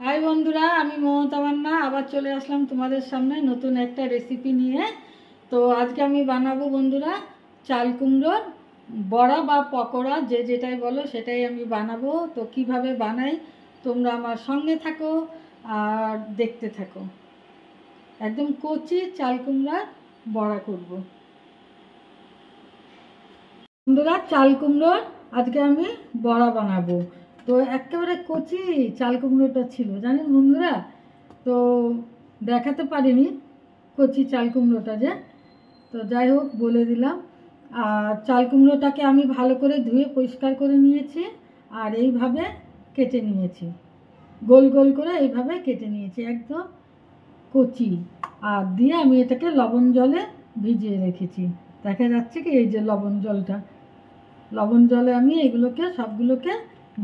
High বন্ধুরা, আমি মমতা মান্না আবার চলে আসলাম তোমাদের সামনে নতুন একটা রেসিপি নিয়ে। তো আজকে আমি বানাবো বন্ধুরা চাল কুমড়োর বড়া বা পকোড়া, যে যেটাই বলো সেটাই আমি বানাবো। তো কিভাবে বানাই তোমরা আমার সঙ্গে থাকো আর দেখতে থাকো। একদম কচি চাল কুমড়ার বড়া করব বন্ধুরা। চাল কুমড়োর আজকে আমি বড়া বানাবো। তো একেবারে কচি চাল কুমড়োটা ছিল জানেন বন্ধুরা, তো দেখাতে পারিনি কচি চাল কুমড়োটা যে। তো যাই হোক বলে দিলাম। আর চাল কুমড়োটাকে আমি ভালো করে ধুয়ে পরিষ্কার করে নিয়েছি আর এইভাবে কেটে নিয়েছি, গোল গোল করে এইভাবে কেটে নিয়েছি একদম কচি। আর দিয়ে আমি এটাকে লবণ জলে ভিজিয়ে রেখেছি। দেখা যাচ্ছে কি, এই যে লবণ জলটা, লবণ জলে আমি এগুলোকে সবগুলোকে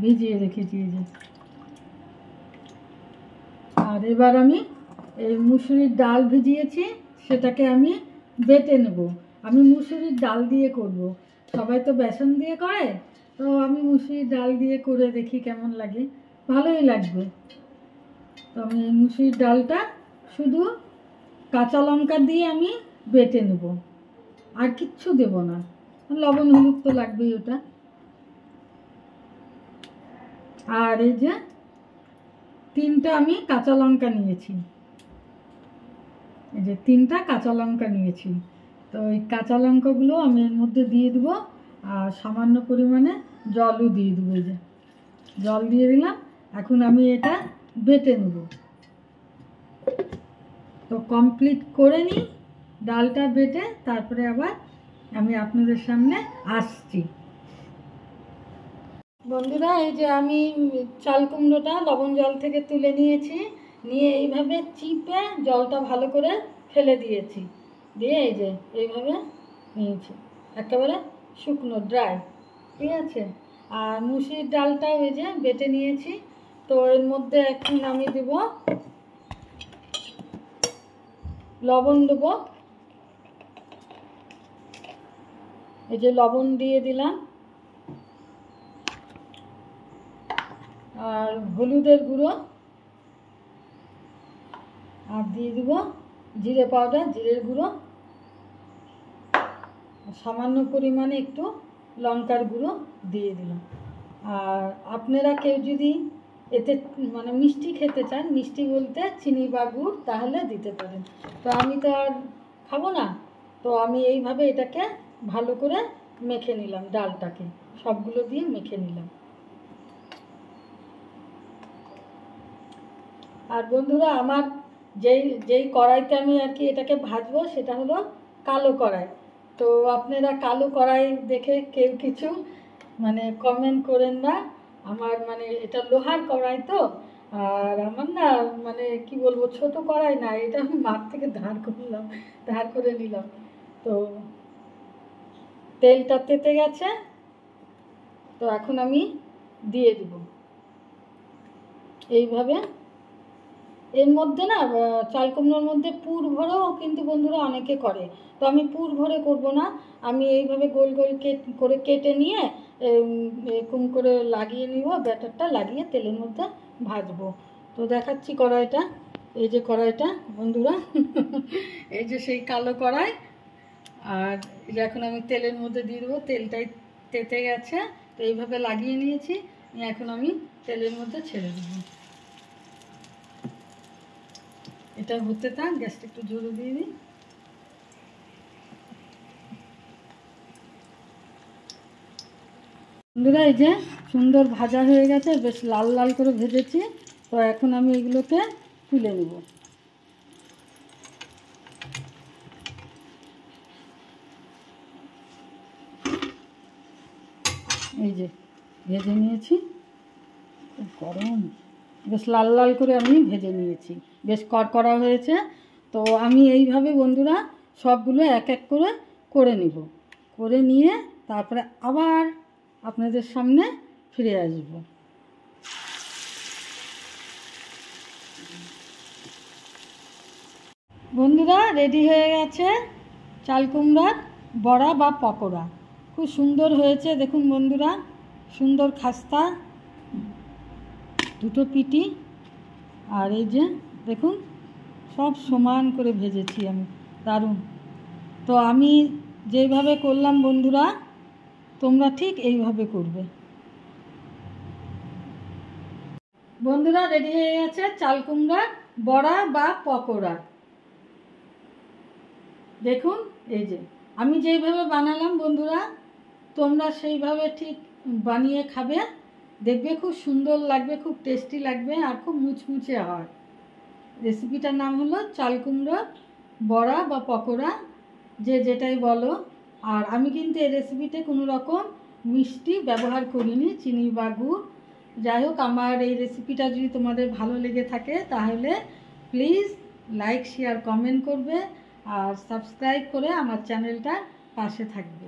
ভিজিয়ে রেখেছি এই যে। আর এবার আমি এই মুসুরির ডাল ভিজিয়েছি, সেটাকে আমি বেটে নেব। আমি মুসুরির ডাল দিয়ে করব, সবাই তো বেসন দিয়ে করে, তো আমি মুসুরির ডাল দিয়ে করে দেখি কেমন লাগে, ভালোই লাগবে। তো আমি মুসুরির ডালটা শুধু কাঁচা লঙ্কা দিয়ে আমি বেটে নেব, আর কিচ্ছু দেব না। লবণ হলুদ তো লাগবেই ওটা। আর এই যে 3টা আমি কাঁচা লঙ্কা নিয়েছি, এই যে 3টা কাঁচা লঙ্কা নিয়েছি। তো এই কাঁচা লঙ্কাগুলো আমি এর মধ্যে দিয়ে দেবো, আর সামান্য পরিমাণে জলও দিয়ে দেবো। এই যে জল দিয়ে দিলাম। এখন আমি এটা বেটে নেব। তো কমপ্লিট করে নিই ডালটা বেটে, তারপরে আবার আমি আপনাদের সামনে আসছি বন্ধুরা। এই যে আমি চাল কুমড়োটা লবণ জল থেকে তুলে নিয়েছি, নিয়ে এইভাবে চিপে জলটা ভালো করে ফেলে দিয়েছি, দিয়ে এই যে এইভাবে নিয়েছি, একেবারে শুকনো ড্রাই, ঠিক আছে। আর মুসুরির ডালটাও এই যে বেটে নিয়েছি। তো এর মধ্যে এখন আমি দেব লবণ, দেবো এই যে লবণ দিয়ে দিলাম, আর হলুদের গুঁড়ো, আর দিয়ে দিব জিরে পাউডার, জিরের গুঁড়ো, সামান্য পরিমাণে একটু লঙ্কার গুঁড়ো দিয়ে দিলাম। আর আপনারা কেউ যদি এতে মানে মিষ্টি খেতে চান, মিষ্টি বলতে চিনি বা গুড়, তাহলে দিতে পারেন। তো আমি তো আর খাবো না, তো আমি এইভাবে এটাকে ভালো করে মেখে নিলাম, ডালটাকে সবগুলো দিয়ে মেখে নিলাম। আর বন্ধুরা, আমার যেই যেই কড়াইতে আমি আর কি এটাকে ভাজবো, সেটা হলো কালো কড়াই। তো আপনারা কালো কড়াই দেখে কেউ কিছু মানে কমেন্ট করেন না। আমার মানে এটা লোহার কড়াই তো, আর আমার না মানে কি বলবো, ছোট কড়াই না, এটা আমি মাঠ থেকে ধার করে নিলাম। তো তেলটা তেতে গেছে, তো এখন আমি দিয়ে দিব এইভাবে। এর মধ্যে না চাল কুমড়োর মধ্যে পুর ভরেও কিন্তু বন্ধুরা অনেকে করে, তো আমি পুর ভরে করব না। আমি এইভাবে গোল গোল করে কেটে নিয়ে এরকম করে লাগিয়ে নিব, ব্যাটারটা লাগিয়ে তেলের মধ্যে ভাজবো। তো দেখাচ্ছি কড়াইটা, এই যে কড়াইটা বন্ধুরা এই যে সেই কালো কড়াই। আর এই যে এখন আমি তেলের মধ্যে দিয়ে দেবো, তেলটাই তেতে গেছে, তো এইভাবে লাগিয়ে নিয়েছি। এখন আমি তেলের মধ্যে ছেড়ে দেবো। এটা হতে থাক, গ্যাসটা একটু জোরে দিয়ে দিই। বন্ধুরা, এই যে সুন্দর ভাজা হয়ে গেছে, বেশ লাল লাল করে ভেজেছি। তো এখন আমি এগুলোকে তুলে নেব। এই যে ভেজে নিয়েছি, গরম, বেশ লাল লাল করে আমি ভেজে নিয়েছি, বেশ কড়কড়া হয়েছে। তো আমি এইভাবে বন্ধুরা সবগুলো এক এক করে করে নিব, করে নিয়ে তারপরে আবার আপনাদের সামনে ফিরে আসব। বন্ধুরা, রেডি হয়ে গেছে চাল কুমড়ার বড়া বা পকোড়া। খুব সুন্দর হয়েছে দেখুন বন্ধুরা, সুন্দর খাস্তা, দুটো পিটি, আর এই যে দেখুন সব সমান করে ভেজেছি আমি, দারুণ। তো আমি যেইভাবে করলাম বন্ধুরা, তোমরা ঠিক এইভাবে করবে। বন্ধুরা রেডি হয়ে গেছে চাল কুমড়ার বড়া বা পকোড়া। দেখুন এই যে আমি যেইভাবে বানালাম বন্ধুরা, তোমরা সেইভাবে ঠিক বানিয়ে খাবে, দেখবে খুব সুন্দর লাগবে, খুব টেস্টি লাগবে আর খুব মুচমুচে হয়। রেসিপিটার নাম হলো চাল কুমড়ো বড়া বা পকোড়া, যে যেটাই বলো। আর আমি কিন্তু এই রেসিপিতে কোনো রকম মিষ্টি ব্যবহার করিনি, চিনি বা গুড়। যাই হোক, আমার এই রেসিপিটা যদি তোমাদের ভালো লেগে থাকে তাহলে প্লিজ লাইক শেয়ার কমেন্ট করবে আর সাবস্ক্রাইব করে আমার চ্যানেলটা পাশে থাকবে।